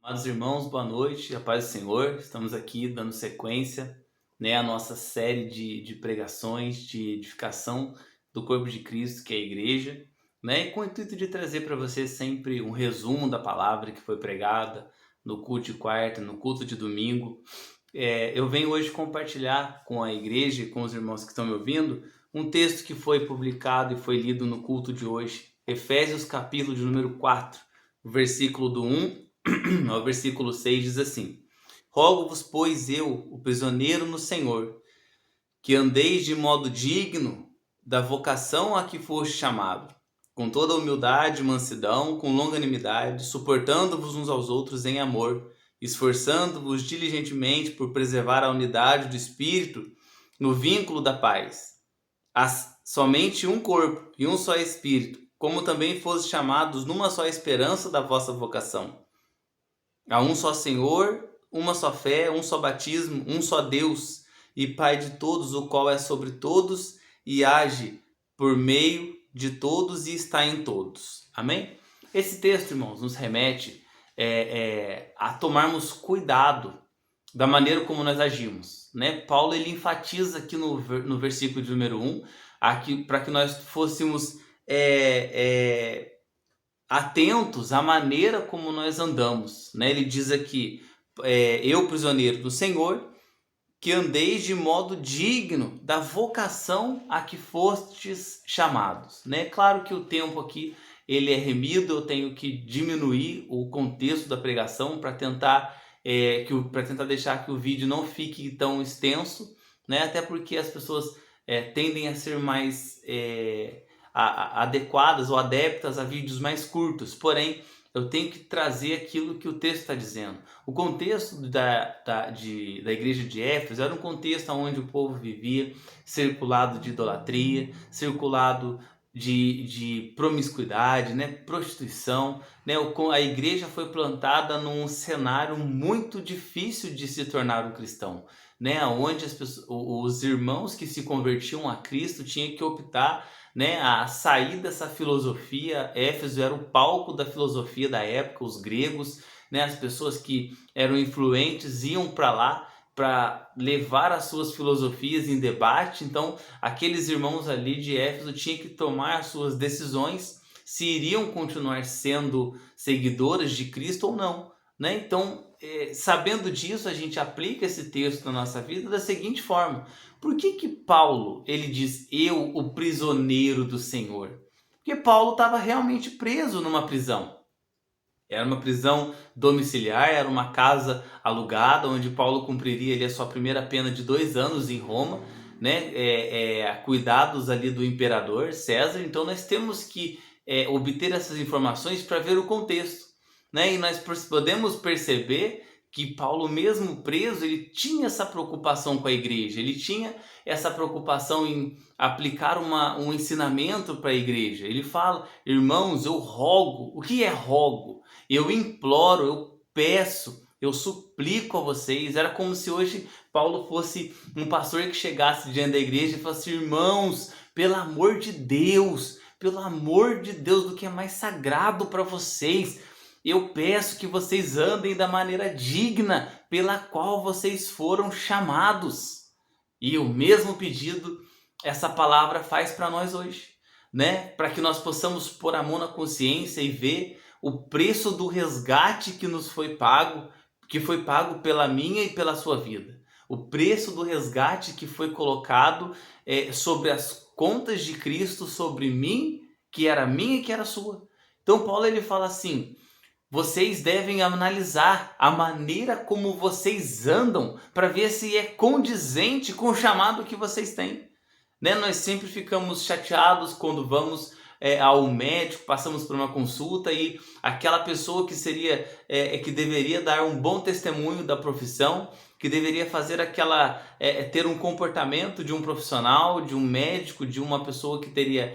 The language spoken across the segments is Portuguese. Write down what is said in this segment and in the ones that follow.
Amados irmãos, boa noite, a paz do Senhor. Estamos aqui dando sequência, à nossa série de pregações, de edificação do corpo de Cristo, que é a igreja, e com o intuito de trazer para você sempre um resumo da palavra que foi pregada no culto de quarta, no culto de domingo. Eu venho hoje compartilhar com a igreja e com os irmãos que estão me ouvindo um texto que foi publicado e foi lido no culto de hoje, Efésios capítulo de número 4, versículo do 1 ao versículo 6 diz assim: Rogo-vos, pois eu, o prisioneiro no Senhor, que andeis de modo digno da vocação a que foste chamado, com toda humildade e mansidão, com longanimidade, suportando-vos uns aos outros em amor, esforçando-vos diligentemente por preservar a unidade do Espírito no vínculo da paz. Há somente um corpo e um só Espírito, como também fostes chamados numa só esperança da vossa vocação. Há um só Senhor, uma só fé, um só batismo, um só Deus e Pai de todos, o qual é sobre todos e age por meio de todos e está em todos. Amém? Esse texto, irmãos, nos remete a tomarmos cuidado da maneira como nós agimos. Paulo ele enfatiza aqui no versículo de número 1 para que nós fôssemos atentos à maneira como nós andamos. Ele diz aqui, eu prisioneiro do Senhor, que andeis de modo digno da vocação a que fostes chamados. Claro que o tempo aqui ele é remido, eu tenho que diminuir o contexto da pregação para tentar deixar que o vídeo não fique tão extenso, até porque as pessoas tendem a ser mais adequadas ou adeptas a vídeos mais curtos. Eu tenho que trazer aquilo que o texto está dizendo. O contexto da igreja de Éfeso era um contexto onde o povo vivia circulado de idolatria, circulado de promiscuidade, prostituição. A igreja foi plantada num cenário muito difícil de se tornar um cristão, onde os irmãos que se convertiam a Cristo tinham que optar a sair dessa filosofia. Éfeso era o palco da filosofia da época, os gregos, as pessoas que eram influentes iam para lá para levar as suas filosofias em debate. Então aqueles irmãos ali de Éfeso tinham que tomar as suas decisões se iriam continuar sendo seguidores de Cristo ou não. Então, sabendo disso, a gente aplica esse texto na nossa vida da seguinte forma: por que Paulo ele diz eu, o prisioneiro do Senhor? Porque Paulo estava realmente preso numa prisão. Era uma prisão domiciliar, era uma casa alugada onde Paulo cumpriria ali a sua primeira pena de 2 anos em Roma, cuidados ali do imperador César. Então nós temos que obter essas informações para ver o contexto, e nós podemos perceber que Paulo, mesmo preso, ele tinha essa preocupação com a igreja, ele tinha essa preocupação em aplicar um ensinamento para a igreja. Ele fala: irmãos, eu rogo. O que é rogo? Eu imploro, eu peço, eu suplico a vocês. Era como se hoje Paulo fosse um pastor que chegasse diante da igreja e falasse: irmãos, pelo amor de Deus, do que é mais sagrado para vocês, eu peço que vocês andem da maneira digna pela qual vocês foram chamados. E o mesmo pedido essa palavra faz para nós hoje, para que nós possamos pôr a mão na consciência e ver o preço do resgate que nos foi pago, que foi pago pela minha e pela sua vida. O preço do resgate que foi colocado sobre as contas de Cristo, sobre mim, que era minha e que era sua. Então Paulo ele fala assim: vocês devem analisar a maneira como vocês andam para ver se é condizente com o chamado que vocês têm. Nós sempre ficamos chateados quando vamos ao médico, passamos por uma consulta e aquela pessoa que deveria dar um bom testemunho da profissão, que deveria fazer ter um comportamento de um profissional, de um médico, de uma pessoa que teria,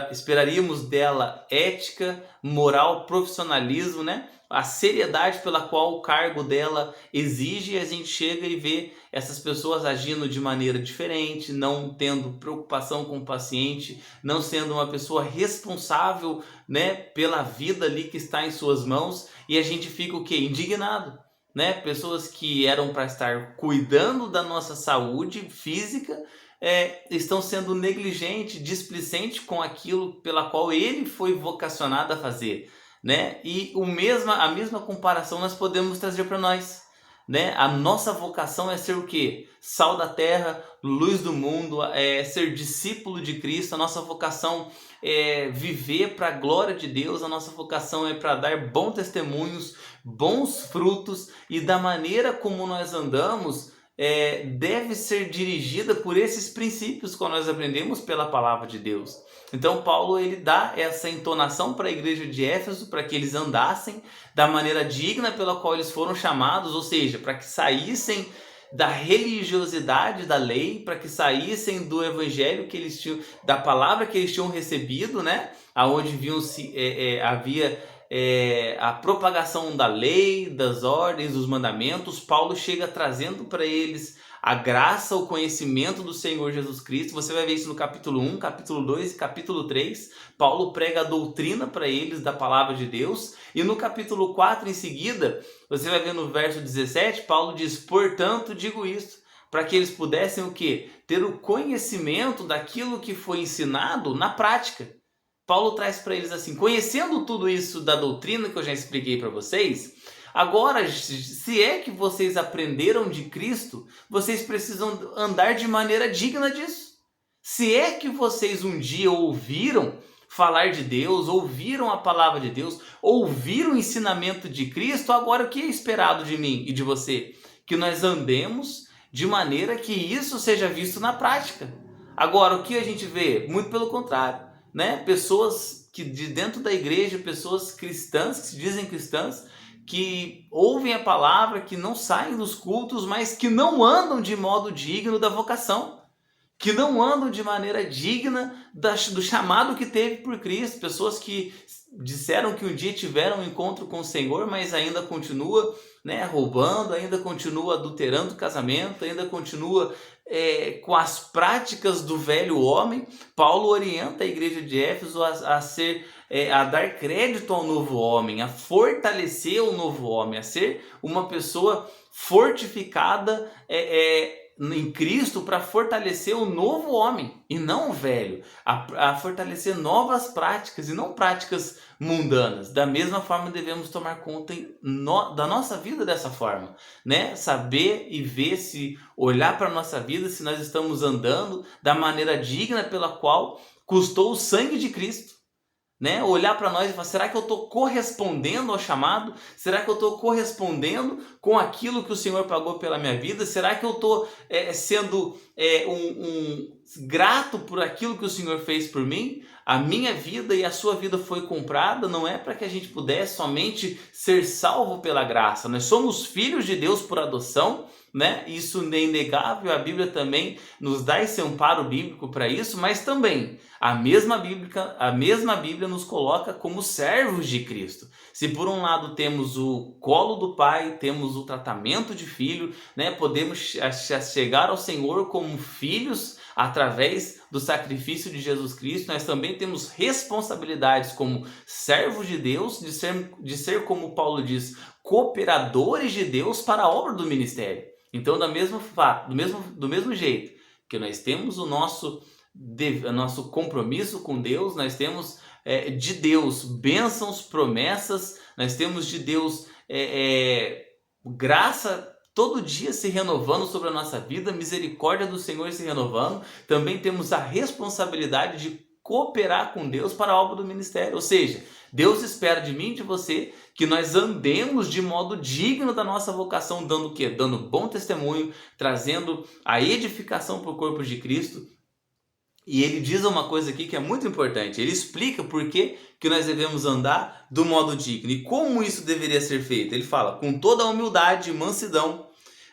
esperaríamos dela ética, moral, profissionalismo, né? A seriedade pela qual o cargo dela exige, e a gente chega e vê essas pessoas agindo de maneira diferente, não tendo preocupação com o paciente, não sendo uma pessoa responsável, né, pela vida ali que está em suas mãos, e a gente fica o quê? Indignado, né? Pessoas que eram para estar cuidando da nossa saúde física, estão sendo negligentes, displicentes com aquilo pela qual ele foi vocacionado a fazer, né? E a mesma comparação nós podemos trazer para nós, né? A nossa vocação é ser o quê? Sal da terra, luz do mundo, ser discípulo de Cristo. A nossa vocação é viver para a glória de Deus. A nossa vocação é para dar bons testemunhos, bons frutos, e da maneira como nós andamos deve ser dirigida por esses princípios que nós aprendemos pela palavra de Deus. Então Paulo ele dá essa entonação para a igreja de Éfeso, para que eles andassem da maneira digna pela qual eles foram chamados, ou seja, para que saíssem da religiosidade da lei, para que saíssem do evangelho que eles tinham, da palavra que eles tinham recebido, né? Aonde havia a propagação da lei, das ordens, dos mandamentos. Paulo chega trazendo para eles a graça, o conhecimento do Senhor Jesus Cristo. Você vai ver isso no capítulo 1, capítulo 2 e capítulo 3. Paulo prega a doutrina para eles da palavra de Deus. E no capítulo 4, em seguida, você vai ver no verso 17, Paulo diz: portanto, digo isto, para que eles pudessem o quê? Ter o conhecimento daquilo que foi ensinado na prática. Paulo traz para eles assim: conhecendo tudo isso da doutrina que eu já expliquei para vocês, agora, se é que vocês aprenderam de Cristo, vocês precisam andar de maneira digna disso. Se é que vocês um dia ouviram falar de Deus, ouviram a palavra de Deus, ouviram o ensinamento de Cristo, agora o que é esperado de mim e de você? Que nós andemos de maneira que isso seja visto na prática. Agora, o que a gente vê? Muito pelo contrário, né? Pessoas que de dentro da igreja, pessoas cristãs, que se dizem cristãs, que ouvem a palavra, que não saem dos cultos, mas que não andam de modo digno da vocação, que não andam de maneira digna do chamado que teve por Cristo. Pessoas que disseram que um dia tiveram um encontro com o Senhor, mas ainda continua, né, roubando, ainda continua adulterando o casamento, ainda continua com as práticas do velho homem. Paulo orienta a igreja de Éfeso a dar crédito ao novo homem, a fortalecer o novo homem, a ser uma pessoa fortificada em Cristo, para fortalecer o novo homem e não o velho, a fortalecer novas práticas e não práticas mundanas. Da mesma forma, devemos tomar conta da nossa vida dessa forma, né? Saber e ver, se olhar para a nossa vida, se nós estamos andando da maneira digna pela qual custou o sangue de Cristo. Né? Olhar para nós e falar: será que eu estou correspondendo ao chamado? Será que eu estou correspondendo com aquilo que o Senhor pagou pela minha vida? Será que eu estou sendo grato por aquilo que o Senhor fez por mim? A minha vida e a sua vida foi comprada, não é para que a gente pudesse somente ser salvo pela graça. Nós somos filhos de Deus por adoção, né? Isso é inegável. A Bíblia também nos dá esse amparo bíblico para isso, mas também a mesma Bíblia nos coloca como servos de Cristo. Se por um lado temos o colo do Pai, temos o tratamento de filho, né? Podemos chegar ao Senhor como filhos através do sacrifício de Jesus Cristo. Nós também temos responsabilidades como servos de Deus, de ser, como Paulo diz, cooperadores de Deus para a obra do ministério. Então, do mesmo jeito que nós temos o nosso compromisso com Deus, nós temos de Deus bênçãos, promessas, nós temos de Deus graça todo dia se renovando sobre a nossa vida, misericórdia do Senhor se renovando. Também temos a responsabilidade de cooperar com Deus para a obra do ministério. Ou seja, Deus espera de mim e de você que nós andemos de modo digno da nossa vocação, dando o quê? Dando bom testemunho, trazendo a edificação para o corpo de Cristo. E ele diz uma coisa aqui que é muito importante. Ele explica por que nós devemos andar do modo digno e como isso deveria ser feito. Ele fala: com toda a humildade e mansidão,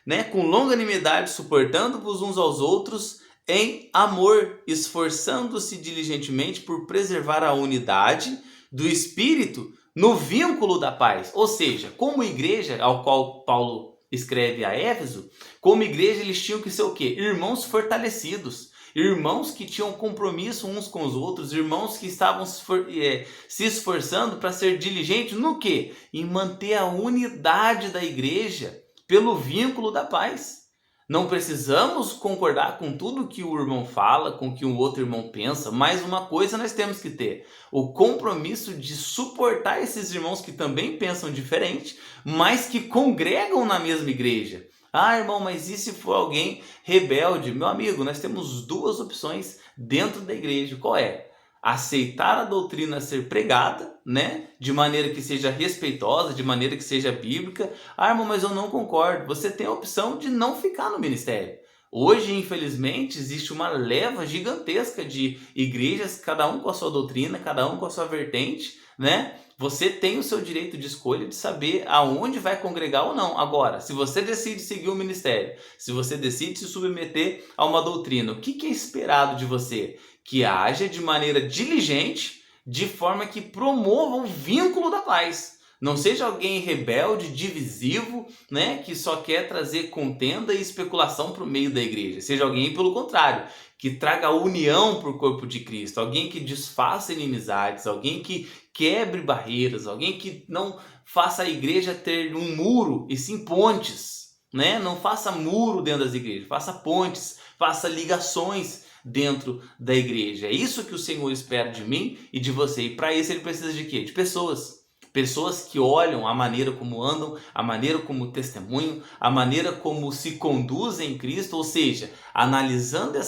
né? Com longanimidade, suportando-vos uns aos outros em amor, esforçando-se diligentemente por preservar a unidade do Espírito no vínculo da paz. Ou seja, como igreja, ao qual Paulo escreve a Éfeso, como igreja eles tinham que ser o quê? Irmãos fortalecidos. Irmãos que tinham compromisso uns com os outros, irmãos que estavam se esforçando para ser diligentes no quê? Em manter a unidade da igreja pelo vínculo da paz. Não precisamos concordar com tudo que o irmão fala, com o que o outro irmão pensa, mas uma coisa nós temos que ter: o compromisso de suportar esses irmãos que também pensam diferente, mas que congregam na mesma igreja. Ah, irmão, mas e se for alguém rebelde? Meu amigo, nós temos duas opções dentro da igreja. Qual é? Aceitar a doutrina ser pregada, né? De maneira que seja respeitosa, de maneira que seja bíblica. Ah, irmão, mas eu não concordo. Você tem a opção de não ficar no ministério. Hoje, infelizmente, existe uma leva gigantesca de igrejas, cada um com a sua doutrina, cada um com a sua vertente, né? Você tem o seu direito de escolha de saber aonde vai congregar ou não. Agora, se você decide seguir o ministério, se você decide se submeter a uma doutrina, o que é esperado de você? Que haja de maneira diligente, de forma que promova o vínculo da paz. Não seja alguém rebelde, divisivo, né, que só quer trazer contenda e especulação para o meio da igreja. Seja alguém, pelo contrário, que traga união para o corpo de Cristo. Alguém que desfaça inimizades, alguém que quebre barreiras, alguém que não faça a igreja ter um muro e sim pontes, né? Não faça muro dentro das igrejas, faça pontes, faça ligações dentro da igreja. É isso que o Senhor espera de mim e de você. E para isso ele precisa de quê? De pessoas. Pessoas que olham a maneira como andam, a maneira como testemunham, a maneira como se conduzem em Cristo, ou seja, analisando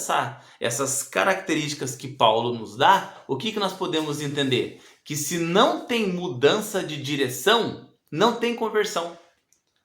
essas características que Paulo nos dá, o que nós podemos entender? Que se não tem mudança de direção, não tem conversão.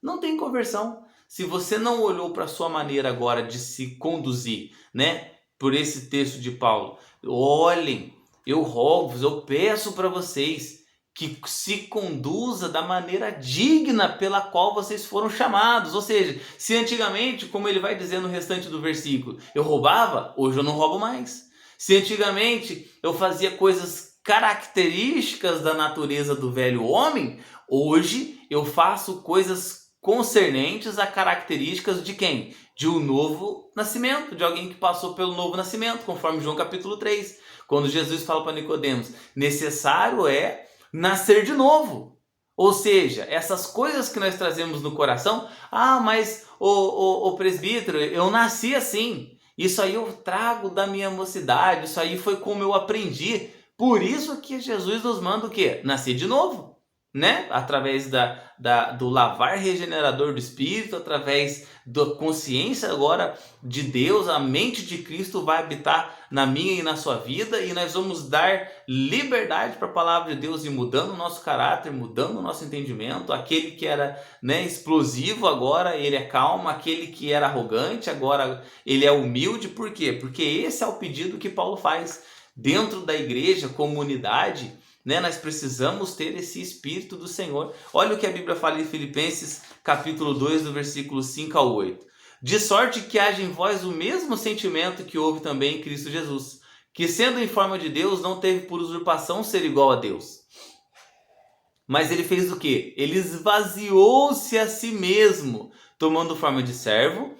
Não tem conversão. Se você não olhou para a sua maneira agora de se conduzir, né, por esse texto de Paulo, olhem, eu rogo-vos, eu peço para vocês que se conduza da maneira digna pela qual vocês foram chamados. Ou seja, se antigamente, como ele vai dizer no restante do versículo, eu roubava, hoje eu não roubo mais. Se antigamente eu fazia coisas características da natureza do velho homem, hoje eu faço coisas concernentes a características de quem? De um novo nascimento, de alguém que passou pelo novo nascimento, conforme João capítulo 3, quando Jesus fala para Nicodemos, necessário é nascer de novo. Ou seja, essas coisas que nós trazemos no coração, mas o presbítero, eu nasci assim, isso aí eu trago da minha mocidade, isso aí foi como eu aprendi. Por isso que Jesus nos manda o quê? Nascer de novo, né? Através do lavar regenerador do Espírito, através da consciência agora de Deus, a mente de Cristo vai habitar na minha e na sua vida, e nós vamos dar liberdade para a palavra de Deus e mudando o nosso caráter, mudando o nosso entendimento. Aquele que era, né, explosivo, agora ele é calmo. Aquele que era arrogante, agora ele é humilde. Por quê? Porque esse é o pedido que Paulo faz. Dentro da igreja, comunidade, né, nós precisamos ter esse Espírito do Senhor. Olha o que a Bíblia fala em Filipenses capítulo 2, do versículo 5 ao 8. De sorte que haja em vós o mesmo sentimento que houve também em Cristo Jesus, que sendo em forma de Deus, não teve por usurpação ser igual a Deus. Mas ele fez o quê? Ele esvaziou-se a si mesmo, tomando forma de servo,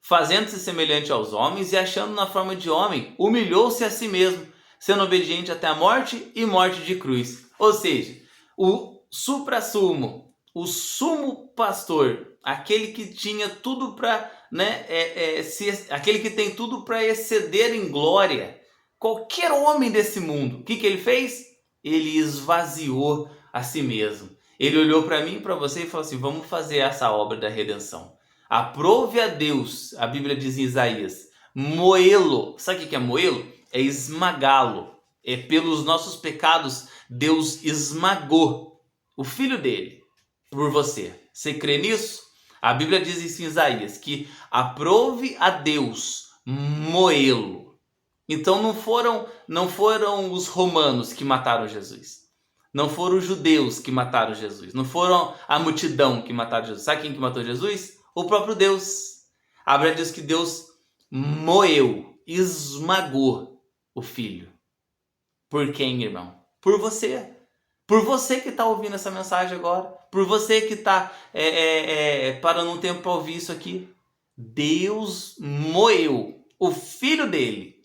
fazendo-se semelhante aos homens e achando na forma de homem, humilhou-se a si mesmo, sendo obediente até a morte e morte de cruz. Ou seja, o suprassumo, o sumo pastor, aquele que tinha tudo para, né, aquele que tem tudo para exceder em glória qualquer homem desse mundo, o que ele fez? Ele esvaziou a si mesmo. Ele olhou para mim e para você e falou assim: vamos fazer essa obra da redenção. Aprove a Deus, a Bíblia diz em Isaías, moê-lo. Sabe o que é moê-lo? É esmagá-lo. É pelos nossos pecados Deus esmagou o Filho dele por você. Você crê nisso? A Bíblia diz isso em Isaías, que aprove a Deus moê-lo. Então não foram os romanos que mataram Jesus. Não foram os judeus que mataram Jesus. Não foram a multidão que mataram Jesus. Sabe quem que matou Jesus? O próprio Deus. A Bíblia diz que Deus moeu, esmagou o Filho. Por quem, irmão? Por você. Por você que está ouvindo essa mensagem agora. Por você que está parando um tempo para ouvir isso aqui. Deus moeu o Filho dele,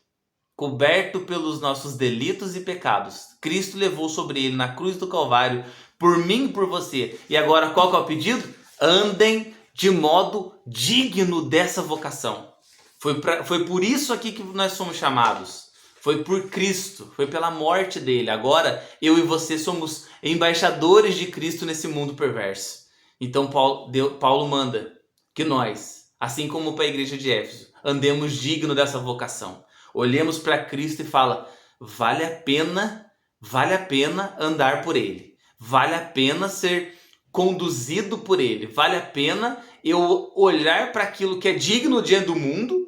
coberto pelos nossos delitos e pecados. Cristo levou sobre ele na cruz do Calvário, por mim e por você. E agora qual que é o pedido? Andem de modo digno dessa vocação. Foi por isso aqui que nós somos chamados. Foi por Cristo, foi pela morte dele. Agora eu e você somos embaixadores de Cristo nesse mundo perverso. Então Paulo manda que nós, assim como para a igreja de Éfeso, andemos digno dessa vocação. Olhemos para Cristo e fala, vale a pena andar por ele. Vale a pena ser conduzido por ele. Vale a pena eu olhar para aquilo que é digno diante do mundo,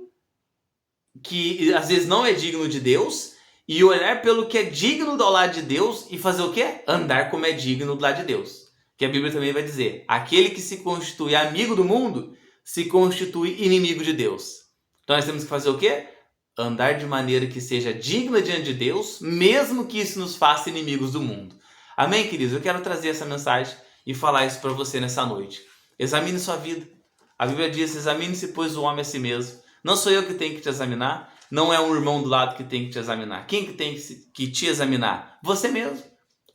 que às vezes não é digno de Deus, e olhar pelo que é digno do lado de Deus e fazer o quê? Andar como é digno do lado de Deus. Que a Bíblia também vai dizer, aquele que se constitui amigo do mundo, se constitui inimigo de Deus. Então nós temos que fazer o quê? Andar de maneira que seja digna diante de Deus, mesmo que isso nos faça inimigos do mundo. Amém, queridos? Eu quero trazer essa mensagem e falar isso para você nessa noite. Examine sua vida. A Bíblia diz, examine-se, pois, o homem a si mesmo. Não sou eu que tenho que te examinar, não é um irmão do lado que tem que te examinar. Quem que tem que te examinar? Você mesmo.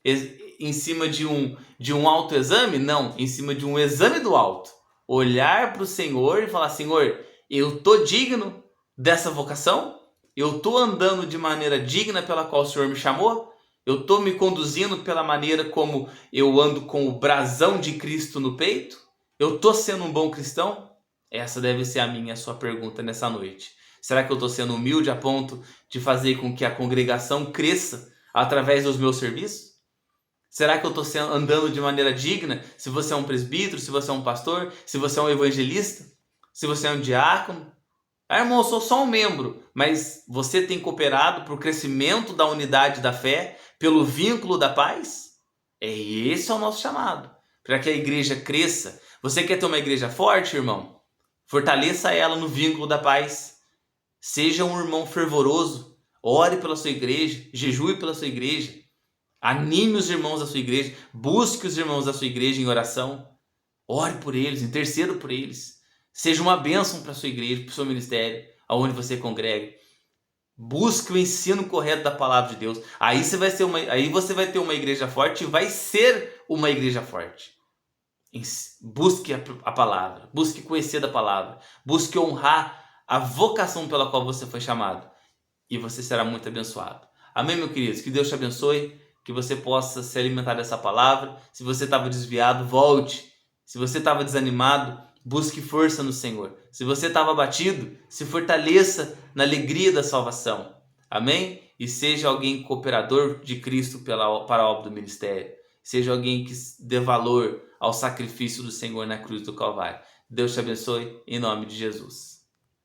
Em cima de um autoexame? Não, em cima de um exame do alto. Olhar para o Senhor e falar, Senhor, eu estou digno dessa vocação? Eu estou andando de maneira digna pela qual o Senhor me chamou? Eu estou me conduzindo pela maneira como eu ando com o brasão de Cristo no peito? Eu estou sendo um bom cristão? Essa deve ser a minha e a sua pergunta nessa noite. Será que eu estou sendo humilde a ponto de fazer com que a congregação cresça através dos meus serviços? Será que eu estou andando de maneira digna? Se você é um presbítero, se você é um pastor, se você é um evangelista, se você é um diácono? Irmão, eu sou só um membro, mas você tem cooperado para o crescimento da unidade da fé, pelo vínculo da paz? Esse é o nosso chamado, para que a igreja cresça. Você quer ter uma igreja forte, irmão? Fortaleça ela no vínculo da paz. Seja um irmão fervoroso. Ore pela sua igreja, jejue pela sua igreja. Anime os irmãos da sua igreja. Busque os irmãos da sua igreja em oração. Ore por eles, interceda por eles. Seja uma bênção para a sua igreja, para o seu ministério, aonde você congrega. Busque o ensino correto da palavra de Deus. Aí você vai ter uma igreja forte e vai ser uma igreja forte. Busque a palavra, busque conhecer da palavra, busque honrar a vocação pela qual você foi chamado e você será muito abençoado. Amém, meu querido? Que Deus te abençoe, que você possa se alimentar dessa palavra. Se você estava desviado, volte. Se você estava desanimado, busque força no Senhor. Se você estava abatido, se fortaleça na alegria da salvação. Amém? E seja alguém cooperador de Cristo para a obra do ministério. Seja alguém que dê valor ao sacrifício do Senhor na cruz do Calvário. Deus te abençoe, em nome de Jesus.